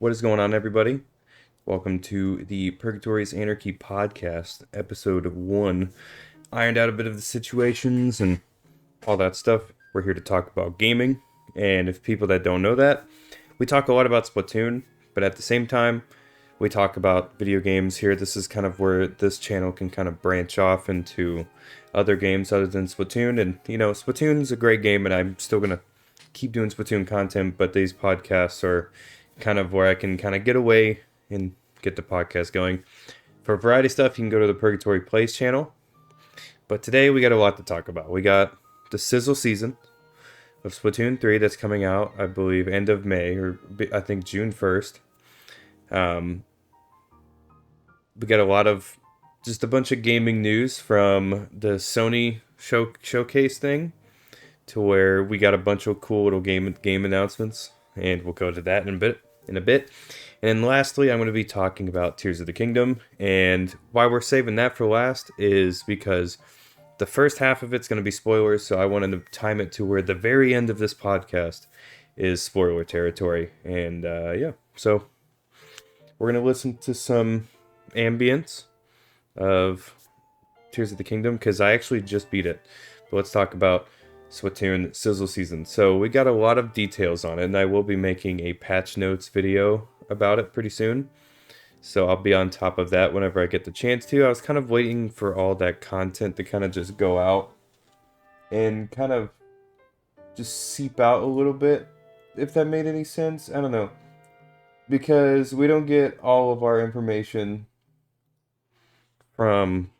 What is going on, everybody? Welcome to the Purgatory's Anarchy podcast, episode 1. Ironed out a bit of the situations and all that stuff. We're here to talk about gaming, and if people that don't know that, we talk a lot about Splatoon, but at the same time, we talk about video games here. This is kind of where this channel can kind of branch off into other games other than Splatoon, and Splatoon's a great game, and I'm still gonna keep doing Splatoon content, but these podcasts are kind of where I can kind of get away and get the podcast going. For variety stuff, you can go to the Purgatory Plays channel. But today we got a lot to talk about. We got the Sizzle season of Splatoon 3 that's coming out, I believe, end of May, or I think June 1st. We got a lot of, just a bunch of gaming news from the Sony showcase thing, to where we got a bunch of cool little game announcements, and we'll go to that in a bit. And then lastly, I'm going to be talking about Tears of the Kingdom, and why we're saving that for last is because the first half of it's going to be spoilers, so I wanted to time it to where the very end of this podcast is spoiler territory. And so we're going to listen to some ambience of Tears of the Kingdom, because I actually just beat it. But let's talk about Splatoon Sizzle season. So we got a lot of details on it, and I will be making a patch notes video about it pretty soon. So I'll be on top of that whenever I get the chance to. I was kind of waiting for all that content to kind of just go out and kind of just seep out a little bit, if that made any sense. I don't know. Because we don't get all of our information from,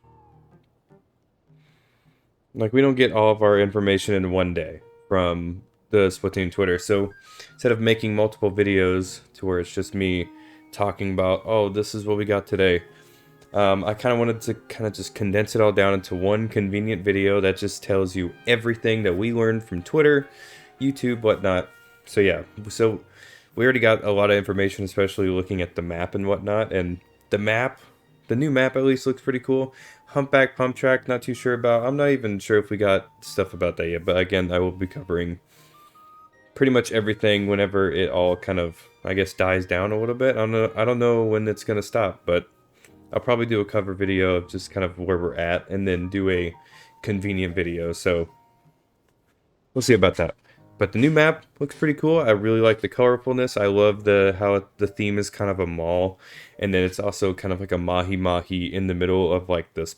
we don't get all of our information in one day from the Splatoon Twitter. So instead of making multiple videos to where it's just me talking about, oh, this is what we got today, I kind of wanted to kind of just condense it all down into one convenient video that just tells you everything that we learned from Twitter, YouTube, whatnot. So yeah, so we already got a lot of information, especially looking at the map and whatnot. And the new map at least looks pretty cool. Humpback Pump Track, not too sure about. I'm not even sure if we got stuff about that yet. But again, I will be covering pretty much everything whenever it all kind of, I guess, dies down a little bit. I don't know when it's gonna stop, but I'll probably do a cover video of just kind of where we're at, and then do a convenient video. So we'll see about that. But the new map looks pretty cool. I really like the colorfulness. I love how the theme is kind of a mall, and then it's also kind of like a mahi-mahi in the middle of like this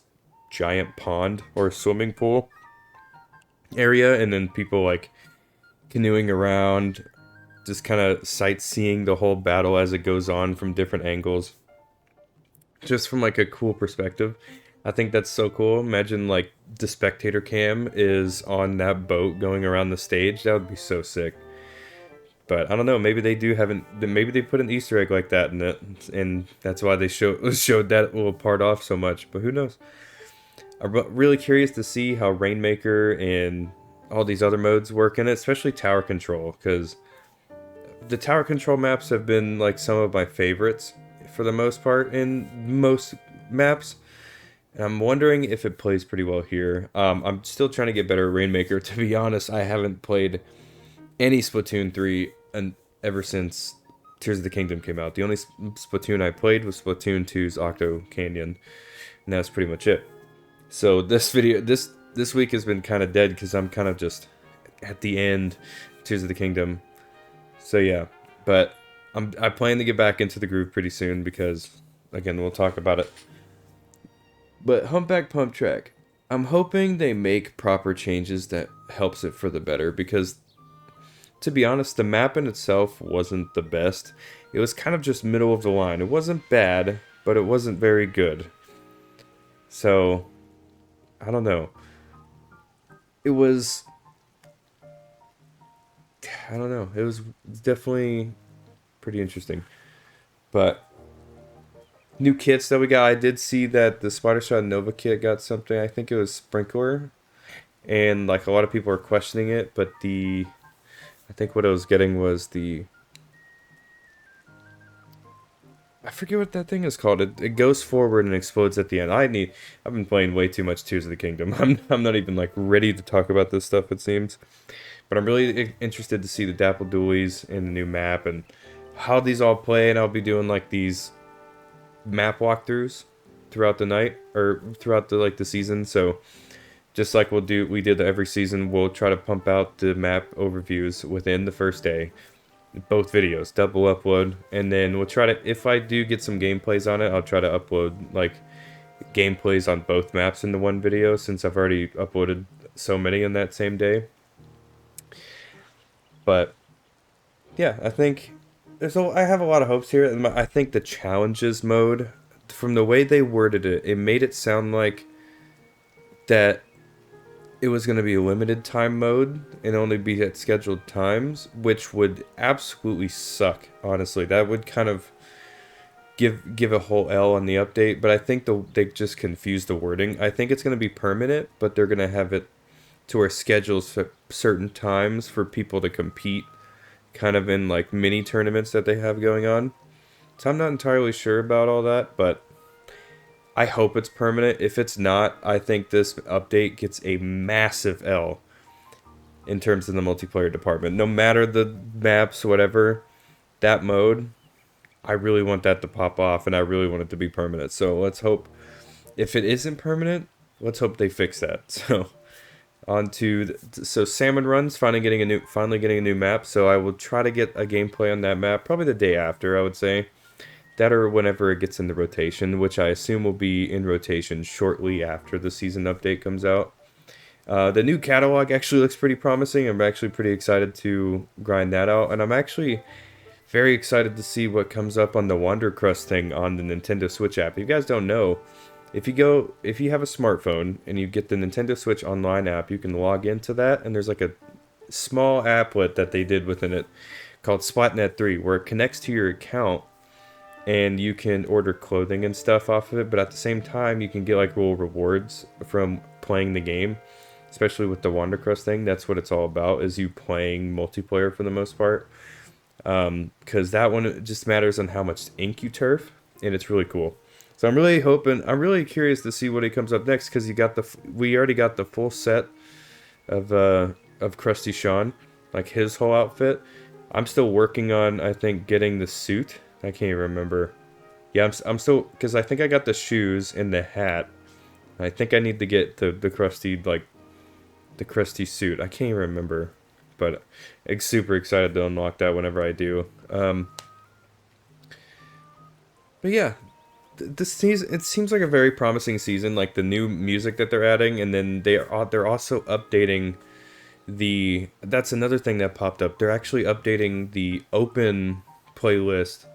giant pond or swimming pool area, and then people like canoeing around, just kind of sightseeing the whole battle as it goes on from different angles, just from like a cool perspective. I think that's so cool. Imagine like the spectator cam is on that boat going around the stage. That would be so sick. But I don't know. Maybe they maybe they put an Easter egg like that in it, and that's why they showed that little part off so much. But who knows? I'm really curious to see how Rainmaker and all these other modes work in it, especially tower control, because the tower control maps have been like some of my favorites for the most part in most maps. And I'm wondering if it plays pretty well here. I'm still trying to get better at Rainmaker. To be honest, I haven't played any Splatoon 3 ever since Tears of the Kingdom came out. The only Splatoon I played was Splatoon 2's Octo Canyon, and that's pretty much it. So this week has been kind of dead because I'm kind of just at the end of Tears of the Kingdom. So yeah, but I plan to get back into the groove pretty soon because, again, we'll talk about it. But Humpback Pump Track, I'm hoping they make proper changes that helps it for the better, because to be honest, the map in itself wasn't the best. It was kind of just middle of the line. It wasn't bad, but it wasn't very good. So, I don't know. It was, I don't know. It was definitely pretty interesting. But new kits that we got, I did see that the Spider Shot Nova kit got something. I think it was Sprinkler, and like a lot of people are questioning it, but I think what I was getting was I forget what that thing is called. It goes forward and explodes at the end. I've been playing way too much Tears of the Kingdom. I'm not even like ready to talk about this stuff, it seems. But I'm really interested to see the Dapple Dualies in the new map, and how these all play, and I'll be doing like these map walkthroughs throughout the night or throughout the season. So just like we did every season, we'll try to pump out the map overviews within the first day, both videos, double upload, and then we'll try to, if I do get some gameplays on it, I'll try to upload like gameplays on both maps into one video, since I've already uploaded so many in that same day. But yeah, I think I have a lot of hopes here. I think the challenges mode, from the way they worded it, it made it sound like that it was going to be a limited time mode and only be at scheduled times, which would absolutely suck, honestly. That would kind of give a whole L on the update, but I think they just confused the wording. I think it's going to be permanent, but they're going to have it to where schedules at certain times for people to compete, kind of in like mini tournaments that they have going on. So I'm not entirely sure about all that, but I hope it's permanent. If it's not, I think this update gets a massive L in terms of the multiplayer department. No matter the maps, whatever, that mode, I really want that to pop off, and I really want it to be permanent. So let's hope, if it isn't permanent, let's hope they fix that. So so Salmon Run's finally getting a new map. So I will try to get a gameplay on that map probably the day after, I would say. That or whenever it gets in the rotation, which I assume will be in rotation shortly after the season update comes out. The new catalog actually looks pretty promising. I'm actually pretty excited to grind that out. And I'm actually very excited to see what comes up on the Wander Crust thing on the Nintendo Switch app. If you guys don't know, if you have a smartphone and you get the Nintendo Switch Online app, you can log into that, and there's like a small applet that they did within it called Splatnet 3, where it connects to your account, and you can order clothing and stuff off of it, but at the same time, you can get like little rewards from playing the game, especially with the Wander Crust thing. That's what it's all about, is you playing multiplayer for the most part. Because that one, it just matters on how much ink you turf, and it's really cool. So I'm really curious to see what he comes up next, because we already got the full set of Krusty Sean, like his whole outfit. I'm still working on, I think, getting the suit. I can't even remember. Yeah, I'm still, because I think I got the shoes and the hat. I think I need to get the Krusty, like, the Krusty suit. I can't even remember. But I'm super excited to unlock that whenever I do. But yeah, this season, it seems like a very promising season. Like the new music that they're adding, and then they're also updating That's another thing that popped up. They're actually updating the open playlist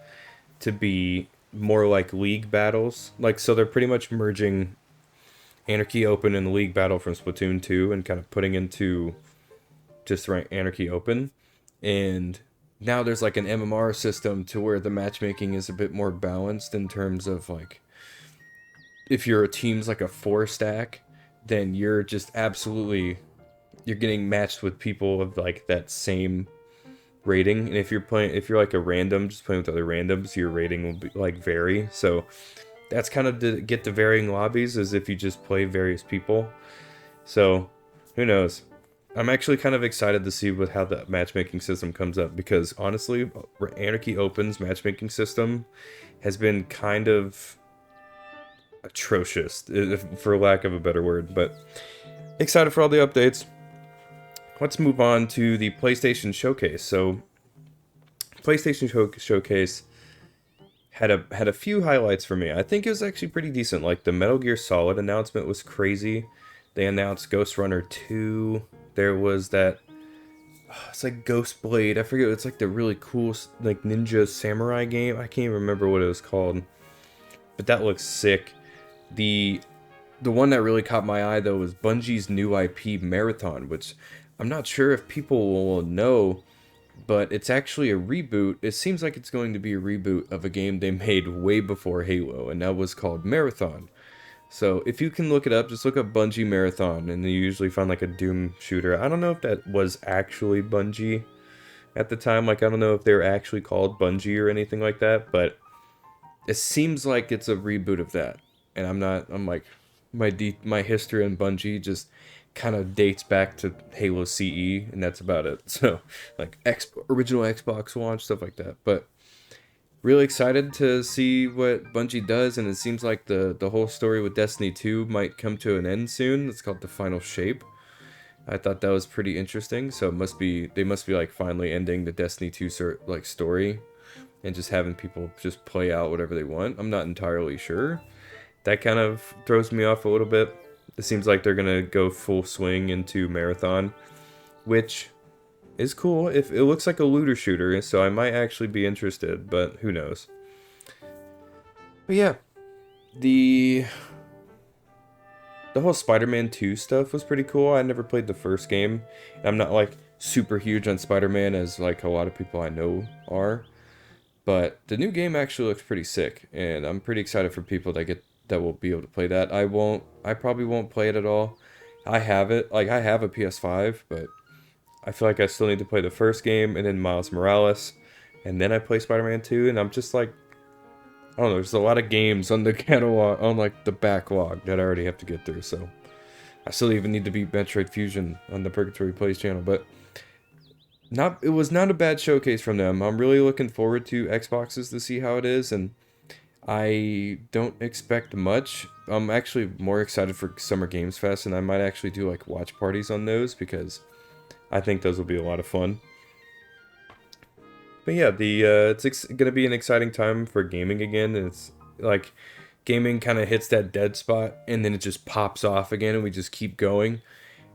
to be more like League battles. Like, so they're pretty much merging Anarchy Open and the League battle from Splatoon 2 and kind of putting into just Anarchy Open. And now there's like an MMR system to where the matchmaking is a bit more balanced in terms of like, if your team's like a 4-stack, then you're just absolutely, you're getting matched with people of like that same rating. And if you're like a random, just playing with other randoms, your rating will be like vary. So that's kind of to get the varying lobbies, as if you just play various people. So who knows? I'm actually kind of excited to see how the matchmaking system comes up, because honestly, Anarchy Open's matchmaking system has been kind of atrocious, for lack of a better word. But excited for all the updates. Let's move on to the PlayStation Showcase. So, PlayStation Showcase had a few highlights for me. I think it was actually pretty decent. Like, the Metal Gear Solid announcement was crazy. They announced Ghost Runner 2. There was that, it's like Ghost Blade. I forget. It's like the really cool like ninja samurai game. I can't even remember what it was called, but that looks sick. The one that really caught my eye though was Bungie's new IP Marathon, which I'm not sure if people will know, but it's actually a reboot. It seems like it's going to be a reboot of a game they made way before Halo, and that was called Marathon. So if you can look it up, just look up Bungie Marathon, and you usually find like a Doom shooter. I don't know if that was actually Bungie at the time. Like, I don't know if they were actually called Bungie or anything like that, but it seems like it's a reboot of that. And I'm like, my history on Bungie just kind of dates back to Halo CE, and that's about it. So, like, original Xbox launch, stuff like that. But really excited to see what Bungie does, and it seems like the whole story with Destiny 2 might come to an end soon. It's called The Final Shape. I thought that was pretty interesting. So they must be like finally ending the Destiny 2 like story and just having people just play out whatever they want. I'm not entirely sure. That kind of throws me off a little bit. It seems like they're gonna go full swing into Marathon, which is cool. If it looks like a looter shooter, so I might actually be interested, but who knows. But yeah, the whole Spider-Man 2 stuff was pretty cool. I never played the first game. I'm not like super huge on Spider-Man as like a lot of people I know are. But the new game actually looks pretty sick, and I'm pretty excited for people that will be able to play that. I probably won't play it at all. I have it, like I have a PS5, but I feel like I still need to play the first game and then Miles Morales, and then I play Spider-Man 2, and I'm just like, I don't know, there's a lot of games on the catalog, on like the backlog that I already have to get through, so I still even need to beat Metroid Fusion on the Purgatory Plays channel, but it was not a bad showcase from them. I'm really looking forward to Xboxes to see how it is, and I don't expect much. I'm actually more excited for Summer Games Fest, and I might actually do like watch parties on those because I think those will be a lot of fun. But yeah, it's gonna be an exciting time for gaming again, and it's like gaming kind of hits that dead spot, and then it just pops off again, and we just keep going,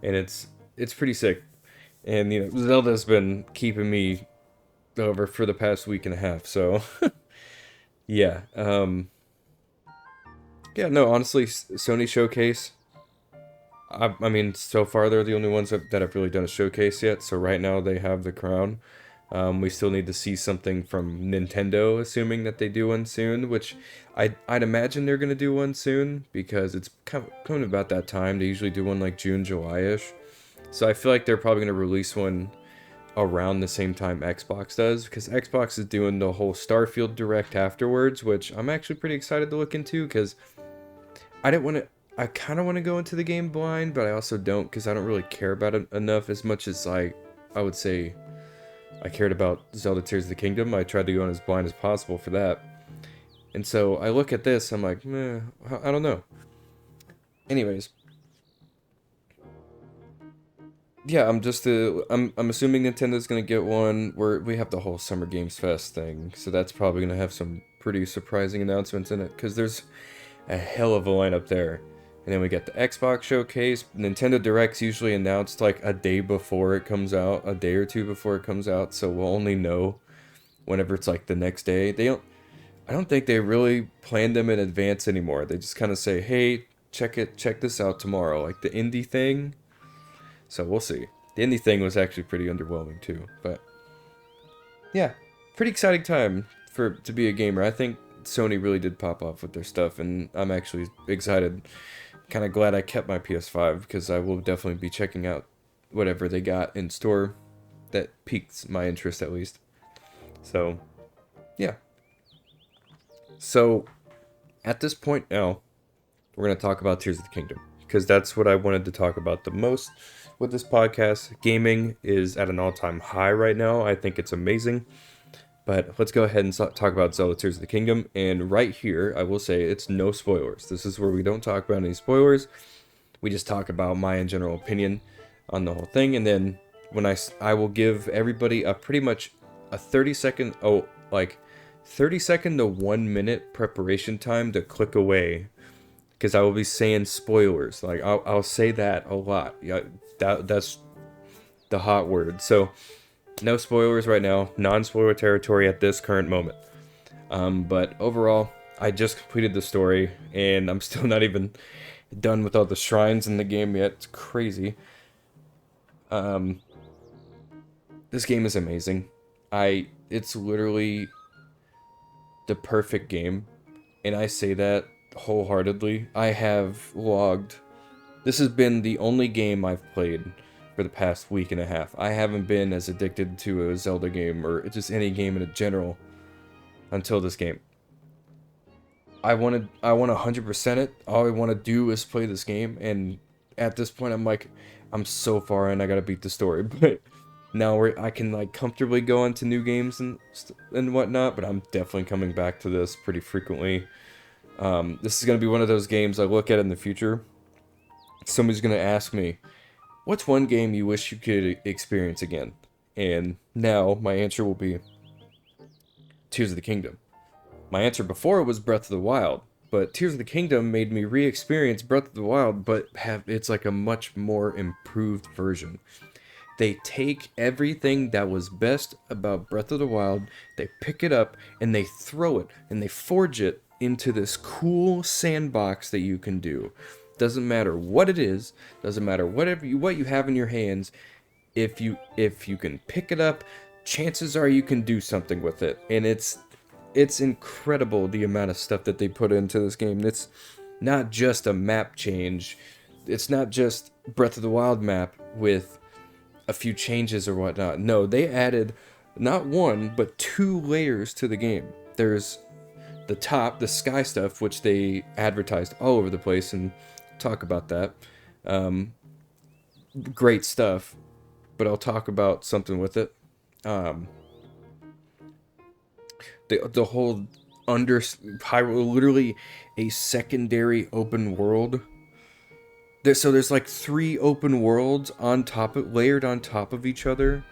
and it's pretty sick. And you know, Zelda's been keeping me over for the past week and a half, so yeah. Yeah, no, honestly, Sony Showcase. I mean, so far they're the only ones that have really done a showcase yet. So right now they have the crown. We still need to see something from Nintendo, assuming that they do one soon. Which I'd imagine they're gonna do one soon because it's coming about that time. They usually do one like June, July-ish. So I feel like they're probably gonna release one around the same time Xbox does, because Xbox is doing the whole Starfield Direct afterwards, which I'm actually pretty excited to look into because I didn't want to. I kind of want to go into the game blind, but I also don't because I don't really care about it enough as much as I would say I cared about Zelda Tears of the Kingdom. I tried to go in as blind as possible for that. And so I look at this, I'm like, meh, I don't know. Anyways, yeah, I'm assuming Nintendo's gonna get one where we have the whole Summer Games Fest thing, so that's probably gonna have some pretty surprising announcements in it because there's a hell of a lineup there. And then we get the Xbox showcase. Nintendo Direct's usually announced like a day before it comes out, a day or two before it comes out, so we'll only know whenever it's like the next day. I don't think they really plan them in advance anymore. They just kind of say, "Hey, check this out tomorrow," like the indie thing. So we'll see. The indie thing was actually pretty underwhelming too, but yeah, pretty exciting time to be a gamer. I think Sony really did pop off with their stuff, and I'm actually excited. Kind of glad I kept my PS5 because I will definitely be checking out whatever they got in store that piques my interest at least. So, yeah. So, at this point now, we're going to talk about Tears of the Kingdom because that's what I wanted to talk about the most with this podcast. Gaming is at an all-time high right now. I think it's amazing. But let's go ahead and talk about Zelda Tears of the Kingdom. And right here, I will say it's no spoilers. This is where we don't talk about any spoilers. We just talk about my general opinion on the whole thing. And then when I will give everybody a pretty much a 30-second, 30-second to 1 minute preparation time to click away. Because I will be saying spoilers. Like, I'll say that a lot. Yeah, that's the hot word. So no spoilers right now, non-spoiler territory at this current moment. But overall, I just completed the story, and I'm still not even done with all the shrines in the game yet. It's crazy. This game is amazing. It's literally the perfect game, and I say that wholeheartedly. I have logged. This has been the only game I've played for the past week and a half. I haven't been as addicted to a Zelda game or just any game in general until this game. I want to 100% it. All I want to do is play this game, and at this point I'm like, I'm so far in, I gotta beat the story. But Now I can like comfortably go into new games and whatnot, but I'm definitely coming back to this pretty frequently. This is gonna be one of those games I look at in the future. Somebody's gonna ask me, "What's one game you wish you could experience again?" And now my answer will be Tears of the Kingdom. My answer before was Breath of the Wild, but Tears of the Kingdom made me re-experience Breath of the Wild, but have it's like a much more improved version. They take everything that was best about Breath of the Wild, they pick it up and they throw it and they forge it into this cool sandbox that you can do. Doesn't matter what it is, doesn't matter what you have in your hands. If you can pick it up, chances are you can do something with it. And it's incredible the amount of stuff that they put into this game. It's not just a map change. It's not just Breath of the Wild map with a few changes or whatnot. No, they added not one, but two layers to the game. There's the sky stuff, which they advertised all over the place, and talk about that. Um, Great stuff, but I'll talk about something with it. Um, the whole under Hyrule, literally a secondary open world. There's like three open worlds layered on top of each other,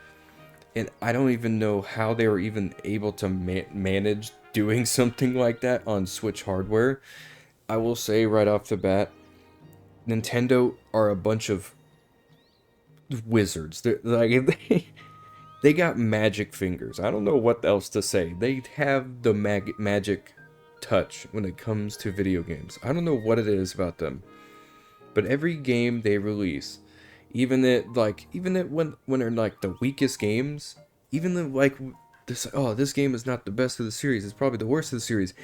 and I don't even know how they were even able to manage doing something like that on Switch hardware. I will say right off the bat, Nintendo are a bunch of wizards. They're, like they got magic fingers. I don't know what else to say. They have the magic touch when it comes to video games. I don't know what it is about them, but every game they release, even when they're like the weakest games, even the like this game is not the best of the series, it's probably the worst of the series,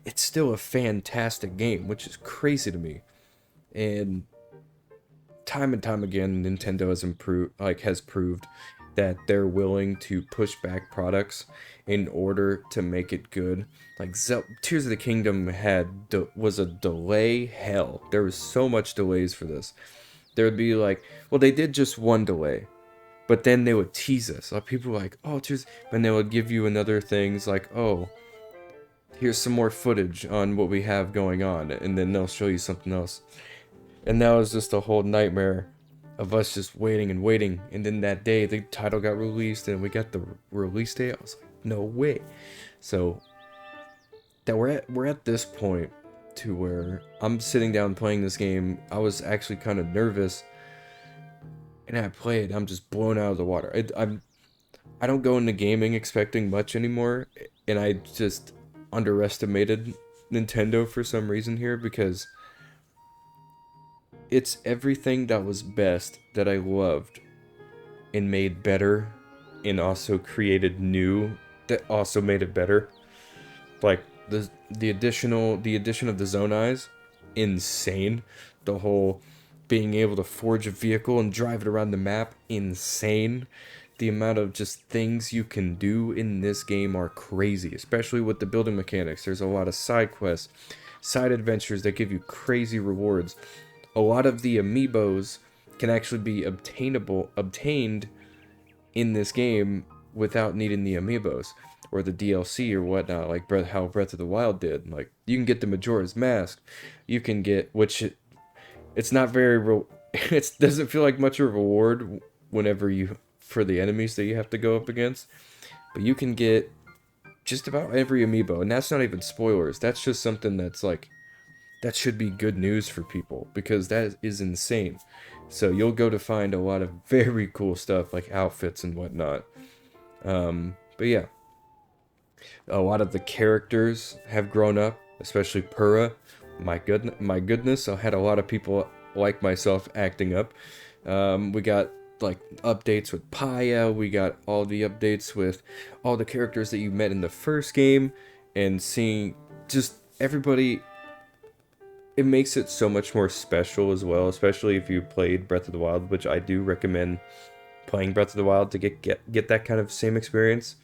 it's still a fantastic game, which is crazy to me. And time again, Nintendo has proved that they're willing to push back products in order to make it good. Like Tears of the Kingdom was a delay hell. There was so much delays for this. There would be like, well, they did just one delay, but then they would tease us. Like people were like, oh, Tears, and they would give you another things like, oh, here's some more footage on what we have going on, and then they'll show you something else. And that was just a whole nightmare of us just waiting and waiting. And then that day, the title got released, and we got the release date. I was like, no way. So that we're at this point to where I'm sitting down playing this game. I was actually kind of nervous, and I play it. I'm just blown out of the water. I don't go into gaming expecting much anymore, and I just underestimated Nintendo for some reason here, because it's everything that was best that I loved and made better, and also created new that also made it better. Like the addition of the Zone Eyes, insane. The whole being able to forge a vehicle and drive it around the map, insane. The amount of just things you can do in this game are crazy, especially with the building mechanics. There's a lot of side quests, side adventures that give you crazy rewards. A lot of the amiibos can actually be obtained in this game without needing the amiibos or the DLC or whatnot, like how Breath of the Wild did. Like, you can get the Majora's Mask, you can get, it's not very, it doesn't feel like much of a reward whenever for the enemies that you have to go up against, but you can get just about every amiibo, and that's not even spoilers. That's just something that's like, that should be good news for people, because that is insane. So you'll go to find a lot of very cool stuff, like outfits and whatnot. But yeah, a lot of the characters have grown up, especially Purah. My goodness, I had a lot of people like myself acting up. We got like updates with Paya. We got all the updates with all the characters that you met in the first game, and seeing just everybody. It makes it so much more special as well, especially if you played Breath of the Wild, which I do recommend playing Breath of the Wild to get that kind of same experience.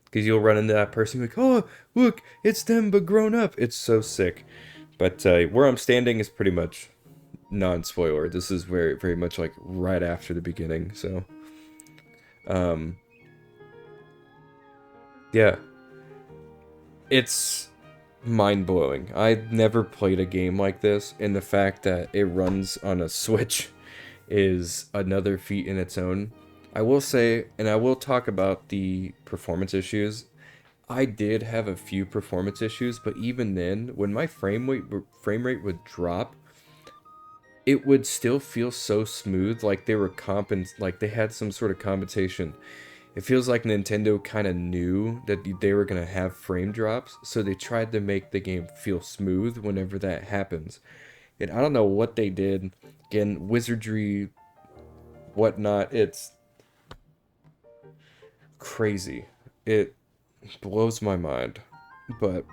Because you'll run into that person like, oh, look, it's them but grown up. It's so sick. But where I'm standing is pretty much non-spoiler. This is very, very much like right after the beginning. So Um, yeah, it's mind-blowing. I never played a game like this, and the fact that it runs on a Switch is another feat in its own. I will say, and I will talk about the performance issues. I did have a few performance issues, but even then, when my frame rate would drop, it would still feel so smooth, like they were like they had some sort of compensation. It feels like Nintendo kind of knew that they were gonna have frame drops, so they tried to make the game feel smooth whenever that happens. And I don't know what they did. Again, wizardry, whatnot. It's crazy. It blows my mind. But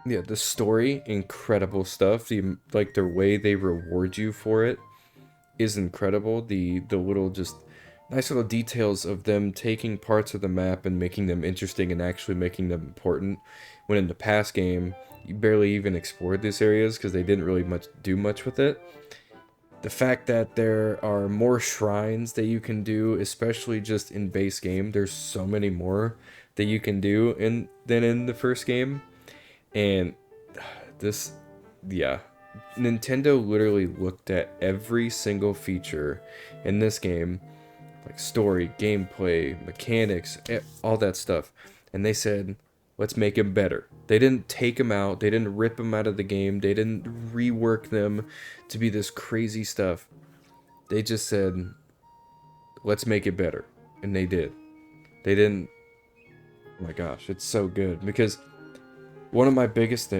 yeah, the story, incredible stuff. The way they reward you for it is incredible. The little just nice little details of them taking parts of the map and making them interesting and actually making them important. When in the past game, you barely even explored these areas because they didn't really do much with it. The fact that there are more shrines that you can do, especially just in base game, there's so many more that you can do than in the first game. And this, yeah, Nintendo literally looked at every single feature in this game, like story, gameplay, mechanics, all that stuff, and they said, let's make it better. They didn't take them out, they didn't rip them out of the game, they didn't rework them to be this crazy stuff. They just said, let's make it better. And they did. They didn't, oh my gosh, it's so good because one of my biggest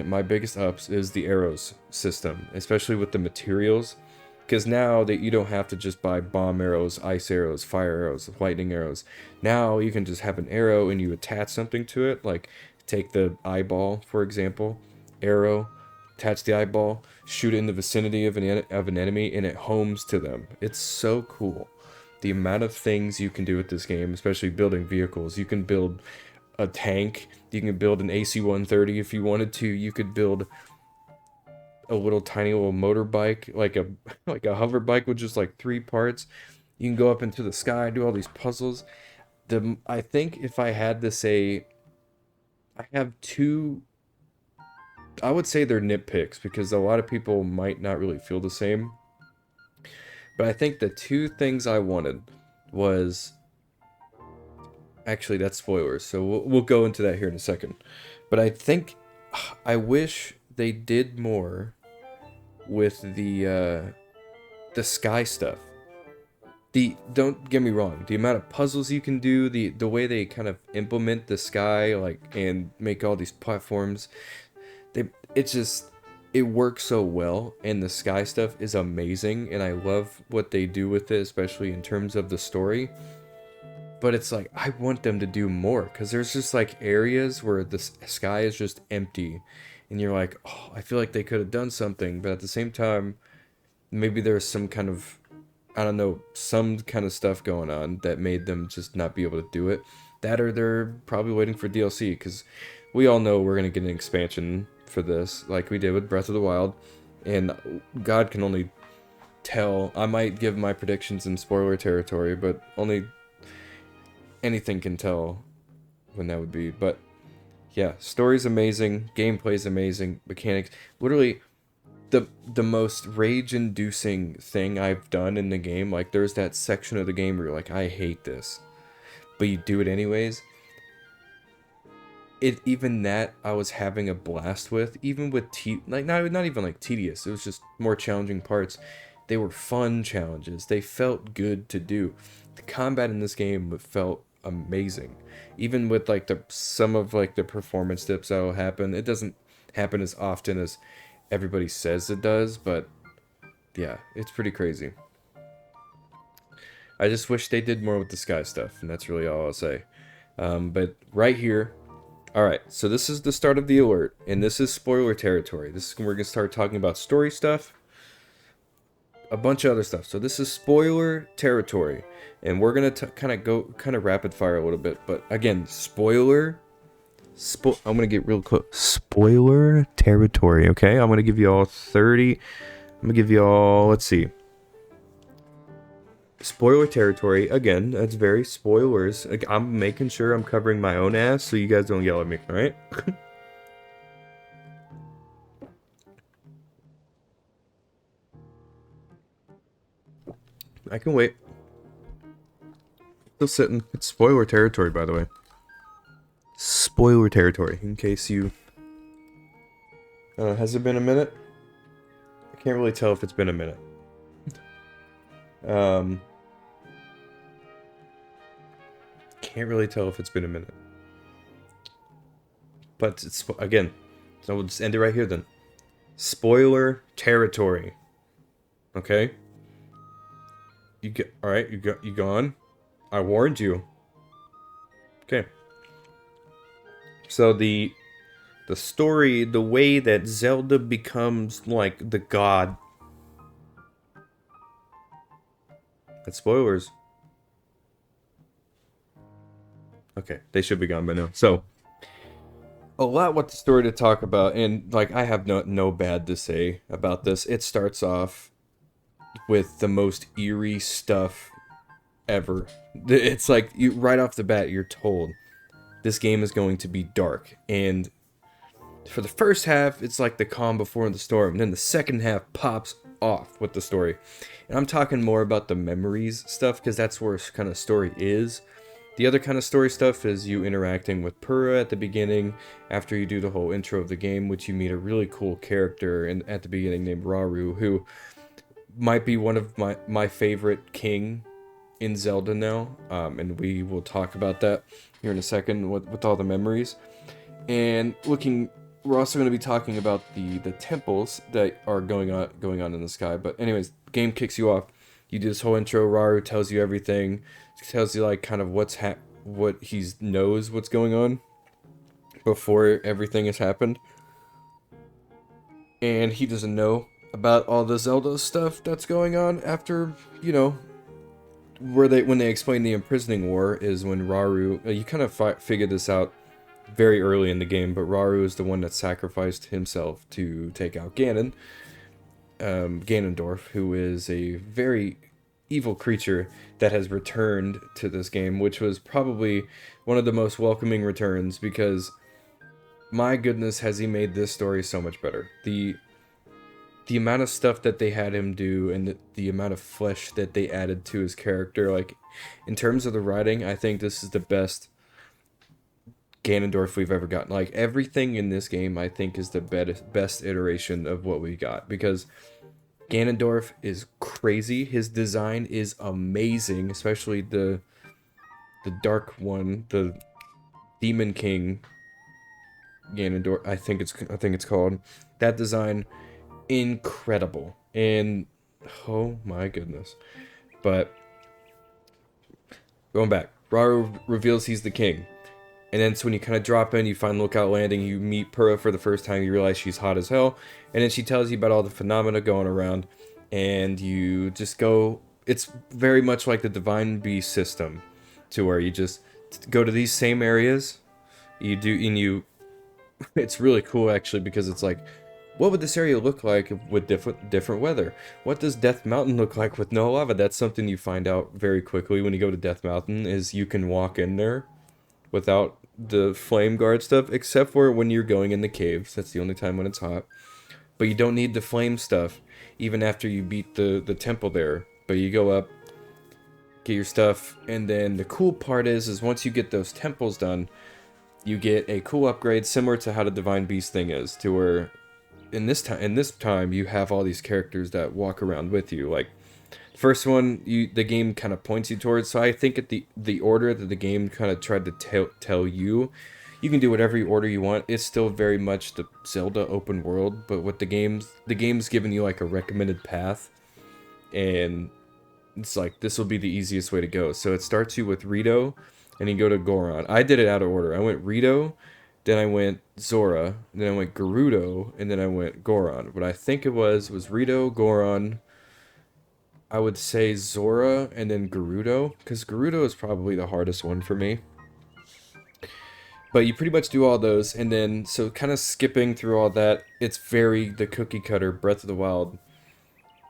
ups is the arrows system, especially with the materials. Because now that you don't have to just buy bomb arrows, ice arrows, fire arrows, lightning arrows. Now you can just have an arrow and you attach something to it. Like take the eyeball, for example. Arrow, attach the eyeball, shoot it in the vicinity of an enemy, and it homes to them. It's so cool. The amount of things you can do with this game, especially building vehicles. You can build a tank. You can build an AC-130 if you wanted to. You could build a little tiny little motorbike, like a like a hover bike with just like 3 parts. You can go up into the sky, do all these puzzles. I think if I had to say, I have two. I would say they're nitpicks because a lot of people might not really feel the same. But I think the two things I wanted was actually, that's spoilers, so we'll go into that here in a second. But I think I wish they did more with the sky stuff. Don't get me wrong, the amount of puzzles you can do, the way they kind of implement the sky, like, and make all these platforms, it's just, it works so well, and the sky stuff is amazing, and I love what they do with it, especially in terms of the story. But it's like, I want them to do more, because there's just like areas where the sky is just empty, and you're like, oh, I feel like they could have done something, but at the same time, maybe there's some kind of, I don't know, some kind of stuff going on that made them just not be able to do it. That or they're probably waiting for DLC, because we all know we're going to get an expansion for this, like we did with Breath of the Wild, and God can only tell. I might give my predictions in spoiler territory, but only anything can tell when that would be. But yeah, story's amazing, gameplay's amazing, mechanics, literally the most rage-inducing thing I've done in the game. Like, there's that section of the game where you're like, I hate this, but you do it anyways. Even that I was having a blast with, even with like not even like tedious. It was just more challenging parts. They were fun challenges. They felt good to do. The combat in this game felt amazing. Even with like some of like the performance dips that will happen, it doesn't happen as often as everybody says it does, but yeah, it's pretty crazy. I just wish they did more with the sky stuff, and that's really all I'll say. But right here, alright, so this is the start of the alert, and this is spoiler territory. This is when we're going to start talking about story stuff, a bunch of other stuff. So this is spoiler territory, and we're going to kind of rapid fire a little bit, but again, I'm going to get real close. Spoiler territory, okay? I'm going to give you all 30. I'm going to give you all, let's see. Spoiler territory, again, that's very spoilers. Like, I'm making sure I'm covering my own ass so you guys don't yell at me, alright? I can wait. Still sitting. It's spoiler territory, by the way. Spoiler territory, in case you... has it been a minute? I can't really tell if it's been a minute. Can't really tell if it's been a minute. But it's, again, so we'll just end it right here then. Spoiler territory. Okay? You get, alright, you gone? I warned you. Okay. So the story, the way that Zelda becomes like the god. That's spoilers. Okay, they should be gone by now. So a lot with the story to talk about, and like I have no bad to say about this. It starts off with the most eerie stuff ever. It's like you right off the bat you're told this game is going to be dark, and for the first half it's like the calm before the storm, and then the second half pops off with the story. And I'm talking more about the memories stuff because that's where kind of story is. The other kind of story stuff is you interacting with Purah at the beginning after you do the whole intro of the game, which you meet a really cool character at the beginning named Rauru, who might be one of my favorite king in Zelda now, and we will talk about that here in a second with all the memories. And we're also going to be talking about the temples that are going on in the sky. But anyways, the game kicks you off. You do this whole intro. Rauru tells you everything. Tells you like kind of what he knows what's going on before everything has happened, and he doesn't know about all the Zelda stuff that's going on after, you know, when they explain the imprisoning war is when Rauru, you kind of figure this out very early in the game, but Rauru is the one that sacrificed himself to take out Ganondorf, who is a very evil creature that has returned to this game, which was probably one of the most welcoming returns because my goodness has he made this story so much better. The amount of stuff that they had him do and the amount of flesh that they added to his character, like in terms of the writing, I think this is the best Ganondorf we've ever gotten. Like everything in this game I think is the best iteration of what we got, because Ganondorf is crazy. His design is amazing, especially the dark one, the Demon King Ganondorf. I think it's called. That design, incredible. And oh my goodness. But going back, Rauru reveals he's the king. And then so when you kind of drop in, you find Lookout Landing, you meet Purah for the first time, you realize she's hot as hell, and then she tells you about all the phenomena going around, and you just go, it's very much like the Divine Beast system, to where you just go to these same areas, it's really cool actually, because it's like, what would this area look like with different weather? What does Death Mountain look like with no lava? That's something you find out very quickly when you go to Death Mountain, is you can walk in there without the flame guard stuff, except for when you're going in the caves. That's the only time when it's hot. But you don't need the flame stuff, even after you beat the temple there. But you go up, get your stuff, and then the cool part is once you get those temples done, you get a cool upgrade similar to how the Divine Beast thing is, to where in this time you have all these characters that walk around with you. Like first one, the game kind of points you towards. So I think at the order that the game kind of tried to tell you, you can do whatever order you want. It's still very much the Zelda open world, but with the game's giving you like a recommended path, and it's like this will be the easiest way to go. So it starts you with Rito, and you go to Goron. I did it out of order. I went Rito, then I went Zora, then I went Gerudo, and then I went Goron. What I think it was Rito, Goron, I would say Zora, and then Gerudo, because Gerudo is probably the hardest one for me. But you pretty much do all those, and then, so kind of skipping through all that, it's very the cookie cutter Breath of the Wild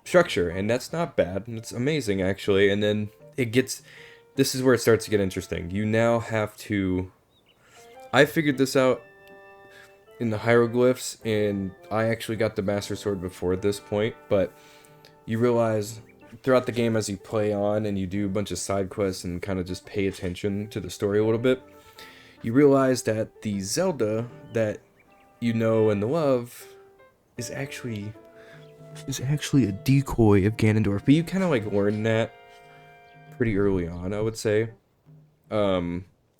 structure, and that's not bad, and it's amazing actually. And then this is where it starts to get interesting. You now have to. I figured this out in the hieroglyphs, and I actually got the Master Sword before this point, but you realize throughout the game as you play on and you do a bunch of side quests and kind of just pay attention to the story a little bit, you realize that the Zelda that you know and love is actually a decoy of Ganondorf. But you kind of like learn that pretty early on, I would say.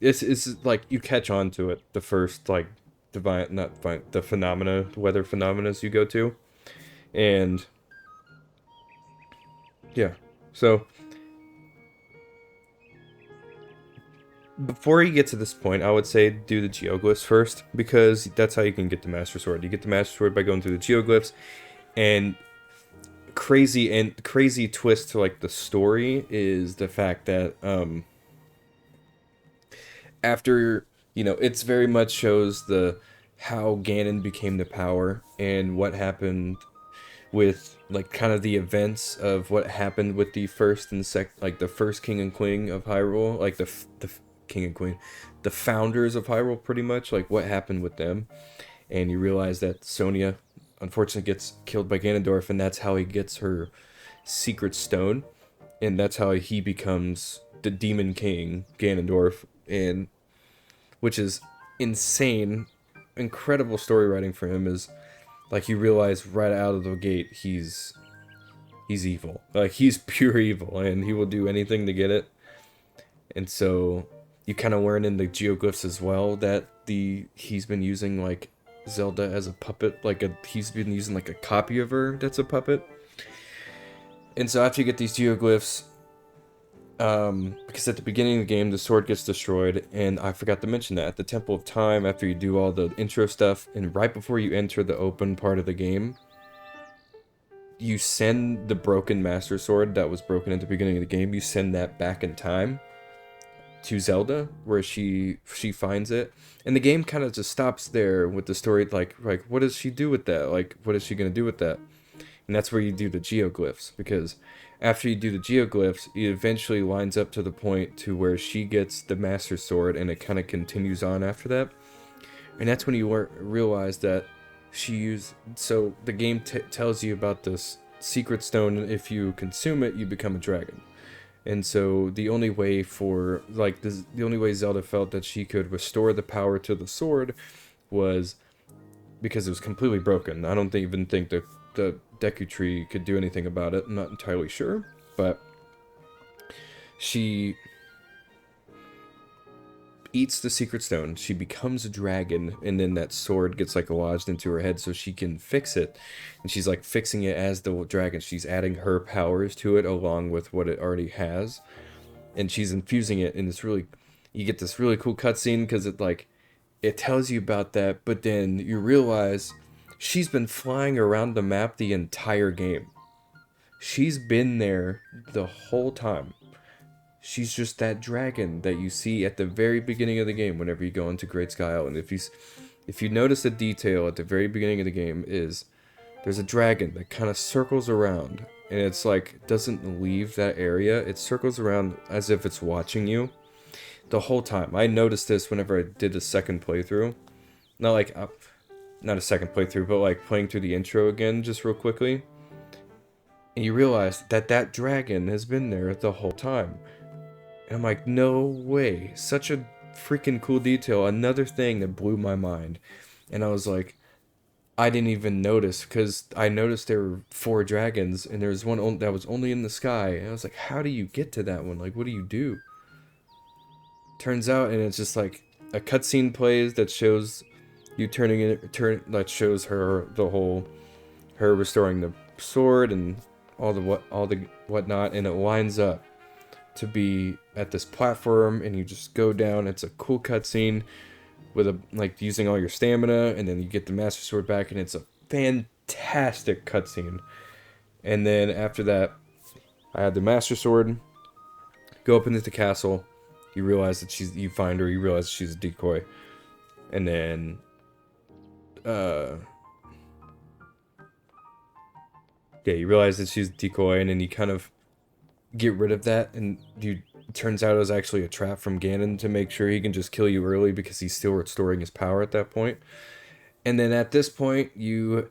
It's like you catch on to it the first like the phenomena, weather phenomena you go to, and yeah. So before you get to this point, I would say do the geoglyphs first, because that's how you can get the Master Sword. You get the Master Sword by going through the geoglyphs, and crazy twist to like the story is the fact that after, you know, it's very much shows the how Ganon became the power and what happened with like kind of the events of what happened with the first and like the first king and queen of Hyrule, like the king and queen, the founders of Hyrule, pretty much like what happened with them. And you realize that Sonia unfortunately gets killed by Ganondorf, and that's how he gets her secret stone, and that's how he becomes the Demon King Ganondorf, and which is insane, incredible story writing for him. Is like you realize right out of the gate he's evil, like he's pure evil, and he will do anything to get it. And so you kind of learn in the geoglyphs as well that he's been using like Zelda as a puppet, he's been using like a copy of her that's a puppet. And so after you get these geoglyphs, because at the beginning of the game the sword gets destroyed, and I forgot to mention that at the Temple of Time, after you do all the intro stuff and right before you enter the open part of the game, you send the broken Master Sword that was broken at the beginning of the game, you send that back in time to Zelda, where she finds it, and the game kind of just stops there with the story. Like what does she do with that? Like, what is she gonna do with that? And that's where you do the geoglyphs, because after you do the geoglyphs, it eventually lines up to the point to where she gets the Master Sword, and it kind of continues on after that. And that's when you realize that so the game tells you about this secret stone, and if you consume it, you become a dragon. And so the only way the only way Zelda felt that she could restore the power to the sword was because it was completely broken. I don't even think the Deku Tree could do anything about it. I'm not entirely sure, but she eats the secret stone, she becomes a dragon, and then that sword gets like lodged into her head so she can fix it. And she's like fixing it as the dragon. She's adding her powers to it along with what it already has, and she's infusing it. And you get this really cool cutscene because it tells you about that, but then you realize she's been flying around the map the entire game. She's been there the whole time. She's just that dragon that you see at the very beginning of the game whenever you go into Great Sky Island. If you notice a detail at the very beginning of the game, is there's a dragon that kind of circles around, and it's like doesn't leave that area. It circles around as if it's watching you the whole time. I noticed this whenever I did the second playthrough. Not a second playthrough, but like playing through the intro again just real quickly. And you realize that dragon has been there the whole time. And I'm like, no way. Such a freaking cool detail. Another thing that blew my mind. And I was like, I didn't even notice, because I noticed there were 4 dragons, and there was one that was only in the sky. And I was like, how do you get to that one? Like, what do you do? Turns out, and it's just like a cutscene plays that shows you that shows her her restoring the sword and all the whatnot, and it lines up to be at this platform, and you just go down. It's a cool cutscene with using all your stamina, and then you get the Master Sword back, and it's a fantastic cutscene. And then after that, I had the Master Sword. Go up into the castle. You realize that you find her. You realize she's a decoy, and then yeah, you realize that she's a decoy, and then you kind of get rid of that, and you it turns out it was actually a trap from Ganon to make sure he can just kill you early because he's still restoring his power at that point. And then at this point, you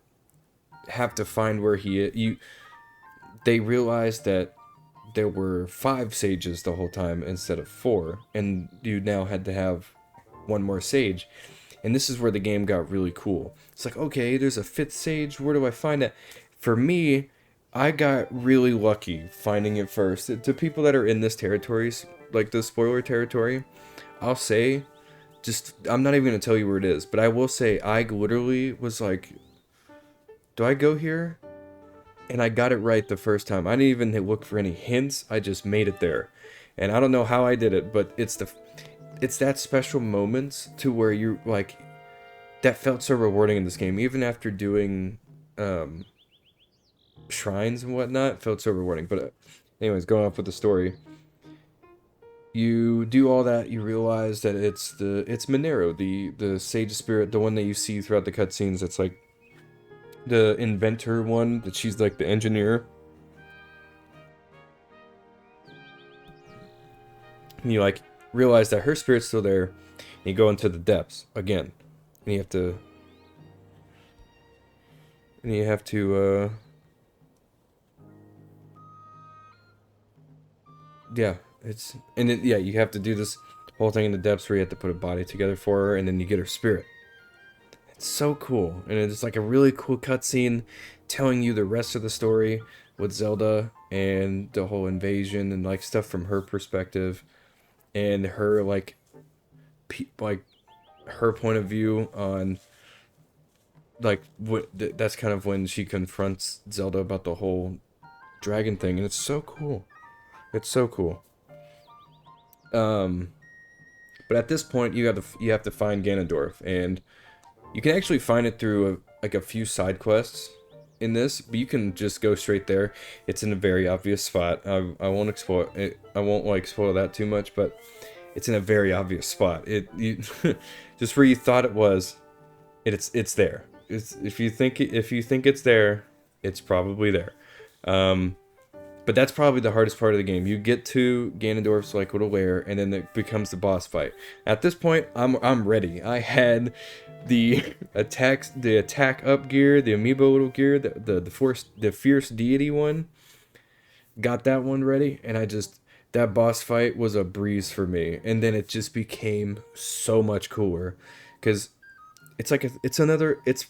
have to find where he is. They realize that there were 5 sages the whole time instead of 4, and you now had to have one more sage. And this is where the game got really cool. It's like, okay, there's a 5th sage. Where do I find it? For me, I got really lucky finding it first. To people that are in this territory, like the spoiler territory, I'll say, I'm not even going to tell you where it is, but I will say I literally was like, do I go here? And I got it right the first time. I didn't even look for any hints. I just made it there. And I don't know how I did it, but it's that special moments to where you like that felt so rewarding in this game. Even after doing shrines and whatnot, it felt so rewarding. But anyways, going off with the story, you do all that. You realize that it's Monero, the sage spirit, the one that you see throughout the cutscenes. It's like the inventor one, that she's like the engineer. And you like realize that her spirit's still there, and you go into the depths again. And you have to yeah, you have to do this whole thing in the depths where you have to put a body together for her, and then you get her spirit. It's so cool, and it's like a really cool cutscene telling you the rest of the story with Zelda and the whole invasion and like stuff from her perspective, and her like her point of view on like that's kind of when she confronts Zelda about the whole dragon thing, and it's so cool. It's so cool. But at this point, you have to find Ganondorf, and you can actually find it through a few side quests in this, but you can just go straight there. It's in a very obvious spot. I won't explore it. I won't like spoil that too much, but it's in a very obvious spot. Just where you thought it was, it's there. If you think it's there, it's probably there. But that's probably the hardest part of the game. You get to Ganondorf's like little lair, and then it becomes the boss fight. At this point, I'm ready. I had the attack up gear, the amiibo little gear, the fierce deity one. Got that one ready, and that boss fight was a breeze for me. And then it just became so much cooler, because it's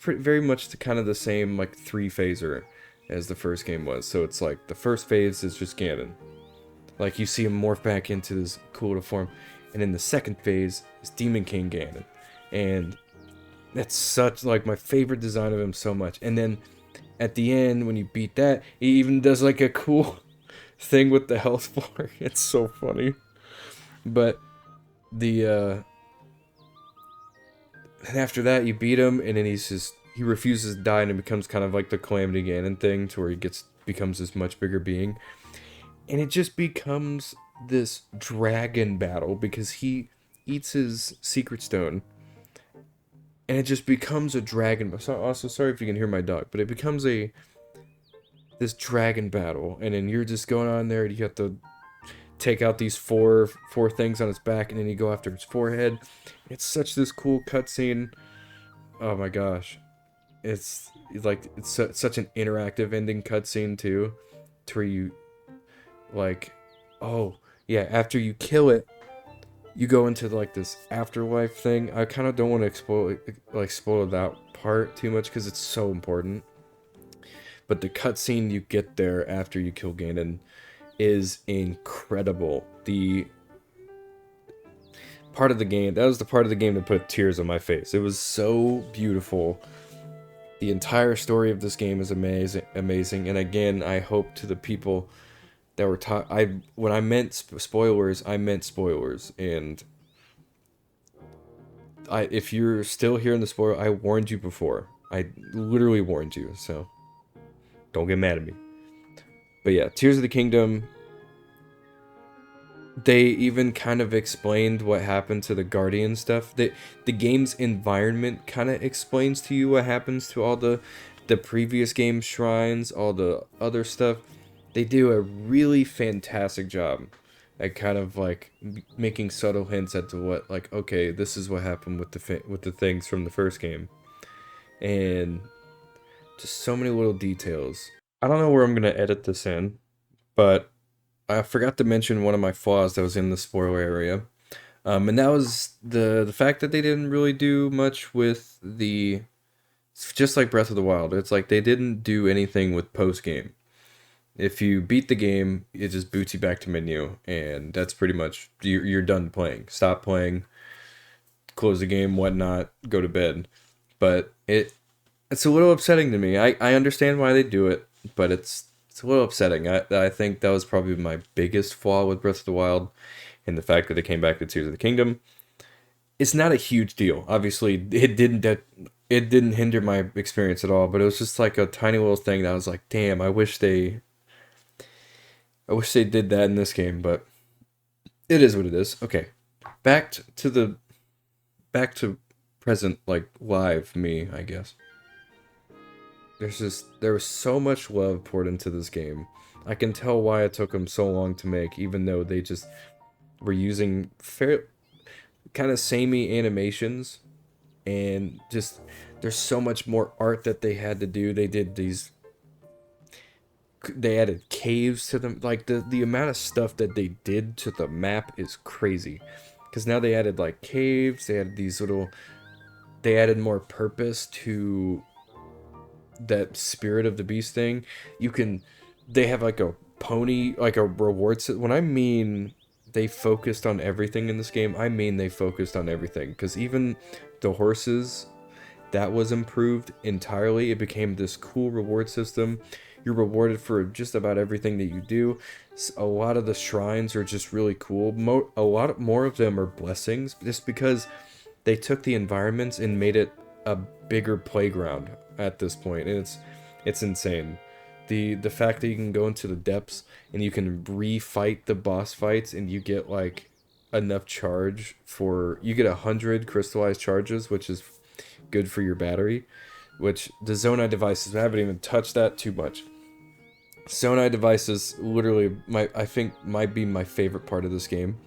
very much kind of the same like 3-phaser as the first game was. So it's like the first phase is just Ganon. Like you see him morph back into this cool little form. And then the second phase is Demon King Ganon. And that's such like my favorite design of him so much. And then at the end when you beat that, he even does like a cool thing with the health bar. It's so funny. But and after that you beat him, and then he refuses to die, and it becomes kind of like the Calamity Ganon thing, to where he becomes this much bigger being. And it just becomes this dragon battle, because he eats his secret stone. And it just becomes a dragon. So, also, sorry if you can hear my dog, but it becomes this dragon battle. And then you're just going on there, and you have to take out these four things on its back, and then you go after its forehead. It's such this cool cutscene. Oh my gosh. It's such an interactive ending cutscene too, to where you like, oh yeah, after you kill it, you go into like this afterlife thing. I kind of don't want to spoil that part too much, because it's so important. But the cutscene you get there after you kill Ganon is incredible. The part of the game that was the part of the game that put tears on my face. It was so beautiful. The entire story of this game is amazing. And again, I hope to the people that were when I meant spoilers, I meant spoilers. And if you're still hearing the spoiler, I warned you before. I literally warned you, so don't get mad at me. But yeah, Tears of the Kingdom, they even kind of explained what happened to the Guardian stuff. The game's environment kind of explains to you what happens to all the the previous game shrines, all the other stuff, they do a really fantastic job at kind of like making subtle hints at to what, like, okay, this is what happened with the things from the first game, and just so many little details. I don't know where I'm gonna edit this in, but I forgot to mention one of my flaws that was in the spoiler area. And that was the fact that they didn't really do much with the, just like Breath of the Wild. It's like they didn't do anything with post game. If you beat the game, it just boots you back to menu, and that's pretty much you're done playing. Stop playing, close the game, whatnot, go to bed. But it's a little upsetting to me. I understand why they do it, but it's a little upsetting. I think that was probably my biggest flaw with Breath of the Wild, and the fact that it came back to Tears of the Kingdom. It's not a huge deal. Obviously, it didn't hinder my experience at all, but it was just like a tiny little thing that I was like, damn, I wish they did that in this game, but it is what it is. Okay. Back to present, like live me, I guess. There was so much love poured into this game. I can tell why it took them so long to make, even though they just were using fair kind of samey animations, and just there's so much more art that they had to do. They added caves to them. Like the amount of stuff that they did to the map is crazy. Because now they added like caves, they added more purpose to that Spirit of the Beast thing. They have like a pony, like a reward system. When I mean they focused on everything in this game, I mean they focused on everything. Because even the horses, that was improved entirely. It became this cool reward system. You're rewarded for just about everything that you do. A lot of the shrines are just really cool. A lot more of them are blessings, just because they took the environments and made it a bigger playground at this point, and it's insane. The fact that you can go into the depths and you can refight the boss fights, and you get like enough charge for, you get 100 crystallized charges, which is good for your battery. Which the Zonai devices, I haven't even touched that too much. Zonai devices literally I think might be my favorite part of this game,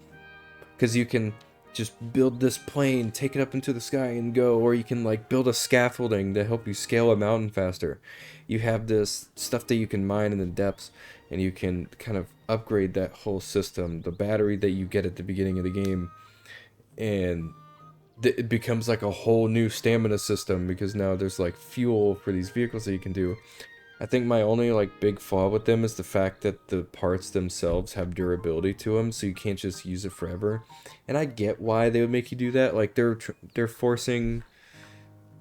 because you can just build this plane, take it up into the sky and go, or you can like build a scaffolding to help you scale a mountain faster. You have this stuff that you can mine in the depths, and you can kind of upgrade that whole system. The battery that you get at the beginning of the game, and it becomes like a whole new stamina system, because now there's like fuel for these vehicles that you can do. I think my only like big flaw with them is the fact that the parts themselves have durability to them, so you can't just use it forever. And I get why they would make you do that. Like they're forcing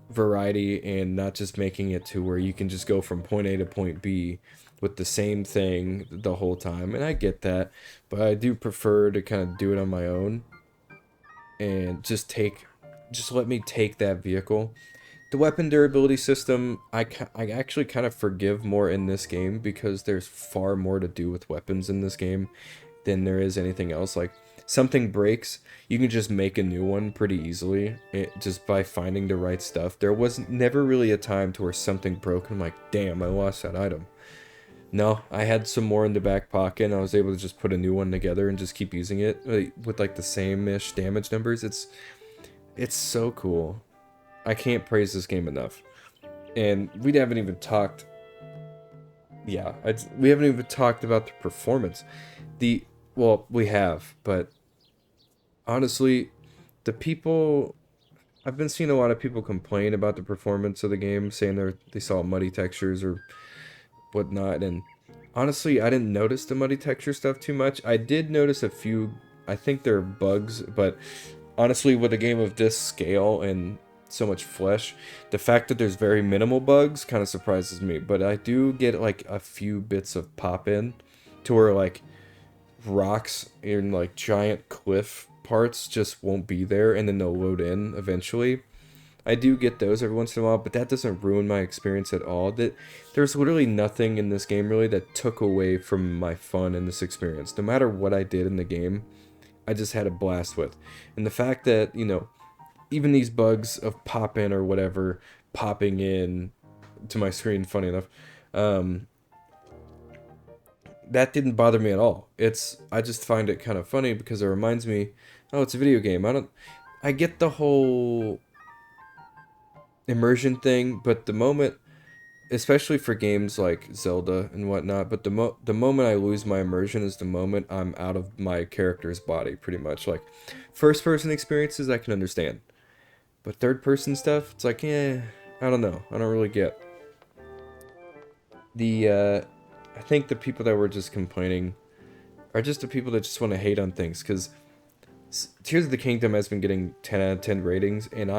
variety and not just making it to where you can just go from point A to point B with the same thing the whole time. And I get that, but I do prefer to kind of do it on my own and just let me take that vehicle. The weapon durability system, I actually kind of forgive more in this game, because there's far more to do with weapons in this game than there is anything else. Like, something breaks, you can just make a new one pretty easily, just by finding the right stuff. There was never really a time to where something broke and I'm like, damn, I lost that item. No, I had some more in the back pocket, and I was able to just put a new one together and just keep using it with like the same-ish damage numbers. It's so cool. I can't praise this game enough. And we haven't even talked... Yeah, we haven't even talked about the performance. Well, we have, but honestly, the people... I've been seeing a lot of people complain about the performance of the game, saying they saw muddy textures or whatnot, and honestly, I didn't notice the muddy texture stuff too much. I did notice a few, I think they're bugs, but honestly, with a game of this scale and so much flesh, the fact that there's very minimal bugs kind of surprises me. But I do get like a few bits of pop in to where like rocks in like giant cliff parts just won't be there, and then they'll load in eventually. I do get those every once in a while, but that doesn't ruin my experience at all. There's literally nothing in this game really that took away from my fun in this experience. No matter what I did in the game, I just had a blast with. And the fact that, even these bugs of pop-in or whatever, popping in to my screen, funny enough. Um, that didn't bother me at all. I just find it kind of funny because it reminds me, oh, it's a video game. I get the whole immersion thing, but the moment, especially for games like Zelda and whatnot, but the moment I lose my immersion is the moment I'm out of my character's body, pretty much. Like, first person experiences I can understand, but third person stuff, it's like, I don't know. I don't really get the. I think the people that were just complaining are just the people that just want to hate on things, because Tears of the Kingdom has been getting 10 out of 10 ratings, and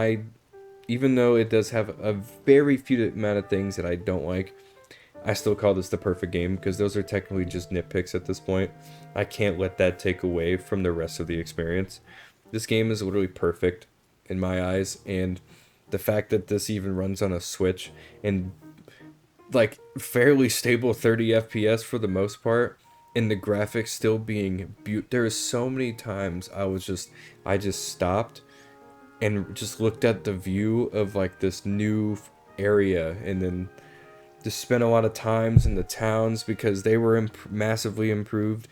even though it does have a very few amount of things that I don't like, I still call this the perfect game, because those are technically just nitpicks at this point. I can't let that take away from the rest of the experience. This game is literally perfect in my eyes, and the fact that this even runs on a Switch and like fairly stable 30 FPS for the most part, and the graphics still being there is so many times I just stopped and just looked at the view of like this new area, and then just spent a lot of times in the towns because they were massively improved,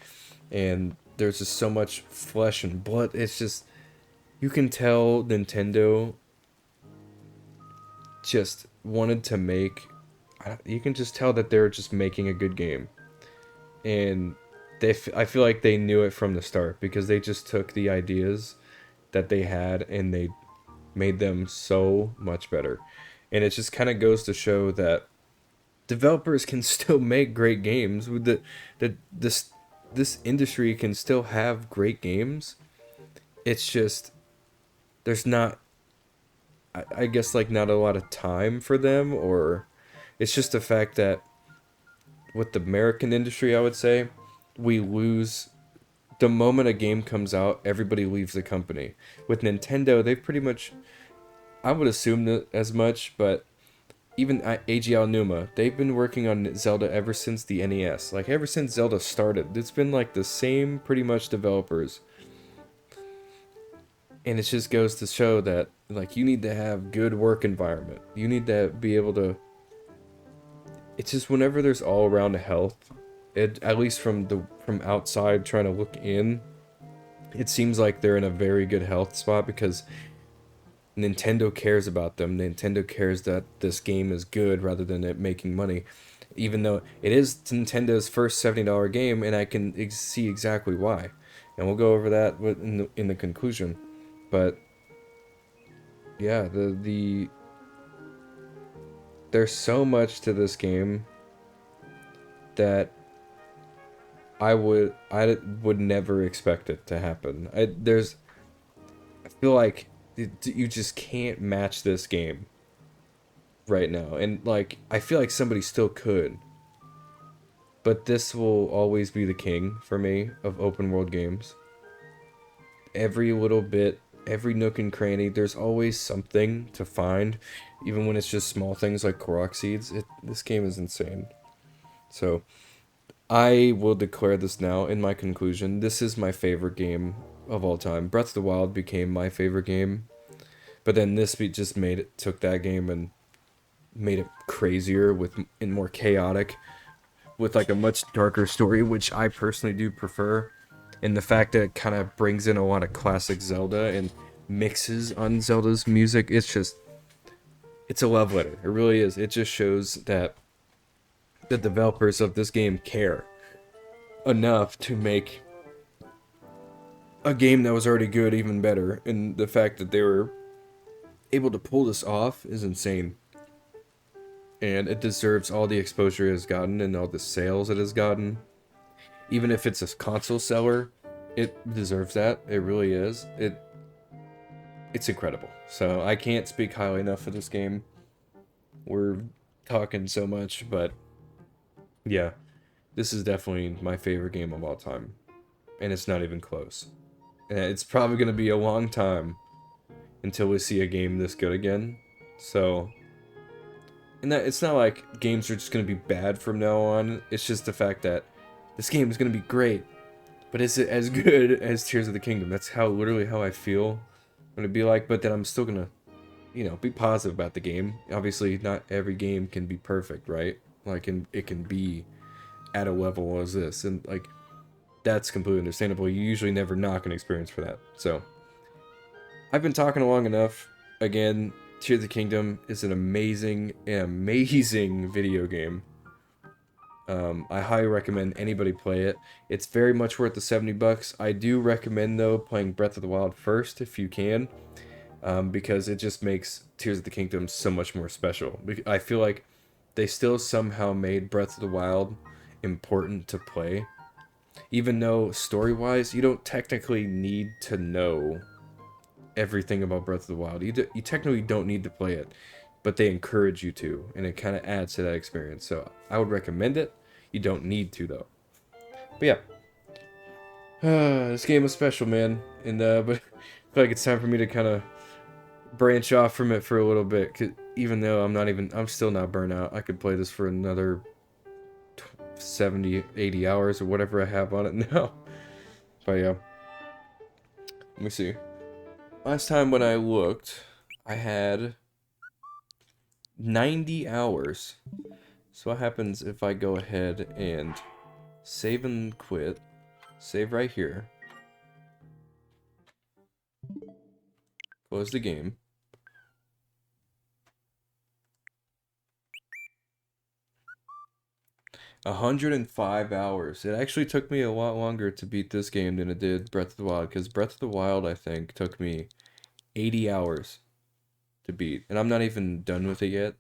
and there's just so much flesh and blood. It's just, you can tell Nintendo just wanted to make, you can just tell that they're just making a good game, and I feel like they knew it from the start, because they just took the ideas that they had and they made them so much better. And it just kind of goes to show that developers can still make great games. With this industry can still have great games. It's just there's not, I guess, like, not a lot of time for them, or it's just the fact that with the American industry, I would say, we lose the moment a game comes out, everybody leaves the company. With Nintendo, they've pretty much, I would assume that as much, but even Eiji Aonuma, they've been working on Zelda ever since the NES. Like, ever since Zelda started, it's been like the same pretty much developers. And it just goes to show that, like, you need to have good work environment. You need to be able to, it's just whenever there's all around health, at least from outside trying to look in, it seems like they're in a very good health spot, because Nintendo cares about them. Nintendo cares that this game is good rather than it making money. Even though it is Nintendo's first $70 game, and I can see exactly why. And we'll go over that in the conclusion. But yeah, there's so much to this game that I would never expect it to happen. I feel like you just can't match this game right now, and like, I feel like somebody still could, but this will always be the king for me of open world games. Every little bit, every nook and cranny, there's always something to find, even when it's just small things like Korok seeds. This game is insane. So I will declare this now in my conclusion. This is my favorite game of all time. Breath of the Wild became my favorite game, but then this just took that game and made it crazier and more chaotic, with like a much darker story, which I personally do prefer. And the fact that it kind of brings in a lot of classic Zelda and mixes on Zelda's music, it's a love letter. It really is. It just shows that the developers of this game care enough to make a game that was already good even better, and the fact that they were able to pull this off is insane. And it deserves all the exposure it has gotten and all the sales it has gotten. Even if it's a console seller, it deserves that. It really is. It's incredible. So I can't speak highly enough of this game. We're talking so much, but yeah, this is definitely my favorite game of all time. And it's not even close. And it's probably going to be a long time until we see a game this good again. So, and that it's not like games are just going to be bad from now on. It's just the fact that this game is going to be great. But is it as good as Tears of the Kingdom? That's literally how I feel. I'm going to be like, but then I'm still going to be positive about the game. Obviously, not every game can be perfect, right? Like, it can be at a level as this, and like that's completely understandable. You usually never knock an experience for that. So, I've been talking long enough. Again, Tears of the Kingdom is an amazing video game. I highly recommend anybody play it. It's very much worth the $70. I do recommend though playing Breath of the Wild first if you can, because it just makes Tears of the Kingdom so much more special. I feel like they still somehow made Breath of the Wild important to play, even though story-wise you don't technically need to know everything about Breath of the Wild. You technically don't need to play it, but they encourage you to, and it kind of adds to that experience. So I would recommend it. You don't need to though. But yeah, this game is special, man. And but I feel like it's time for me to kind of branch off from it for a little bit. 'Cause even though I'm still not burnt out. I could play this for another 70, 80 hours or whatever I have on it now. But yeah, let me see. Last time when I looked, I had 90 hours. So what happens if I go ahead and save and quit? Save right here. Close the game. 105 hours. It actually took me a lot longer to beat this game than it did Breath of the Wild, because Breath of the Wild, I think, took me 80 hours to beat. And I'm not even done with it yet.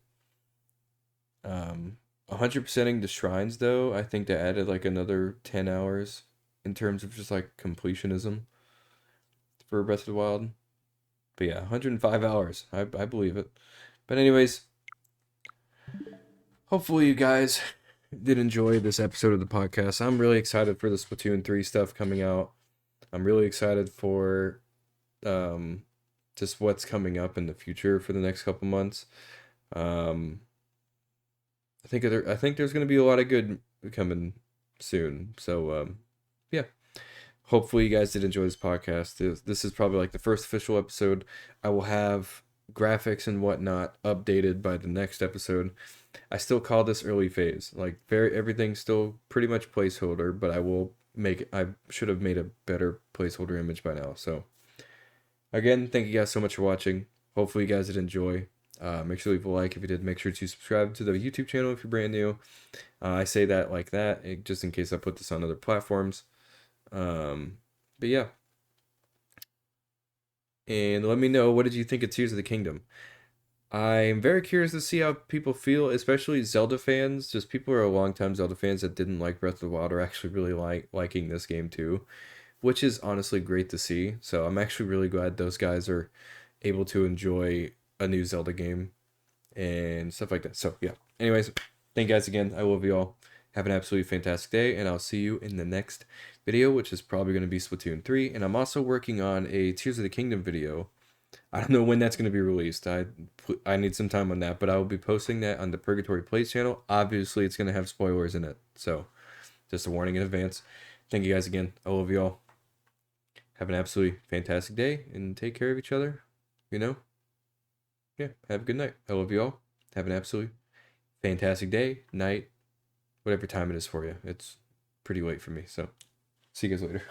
100%ing the shrines, though, I think they added like another 10 hours in terms of just like completionism for Breath of the Wild. But yeah, 105 hours. I believe it. But anyways, hopefully you guys did enjoy this episode of the podcast. I'm really excited for the Splatoon 3 stuff coming out. I'm really excited for um, just what's coming up in the future for the next couple months. Um, I think there's going to be a lot of good coming soon. So yeah, hopefully you guys did enjoy this podcast. This is probably like the first official episode. I will have graphics and whatnot updated by the next episode. I still call this early phase. Like everything's still pretty much placeholder, but I should have made a better placeholder image by now. So again, thank you guys so much for watching. Hopefully you guys did enjoy. Make sure to leave a like if you did. Make sure to subscribe to the YouTube channel if you're brand new. I say that like that, just in case I put this on other platforms. But yeah. And let me know, what did you think of Tears of the Kingdom? I'm very curious to see how people feel, especially Zelda fans. Just people who are longtime Zelda fans that didn't like Breath of the Wild are actually really liking this game too, which is honestly great to see. So I'm actually really glad those guys are able to enjoy a new Zelda game and stuff like that. So yeah. Anyways, thank you guys again. I love you all. Have an absolutely fantastic day, and I'll see you in the next video, which is probably going to be Splatoon 3. And I'm also working on a Tears of the Kingdom video. I don't know when that's going to be released. I need some time on that, but I will be posting that on the Purgatory Plays channel. Obviously, it's going to have spoilers in it, so just a warning in advance. Thank you guys again. I love you all. Have an absolutely fantastic day, and take care of each other. Yeah, have a good night. I love you all. Have an absolutely fantastic day, night, whatever time it is for you. It's pretty late for me, so see you guys later.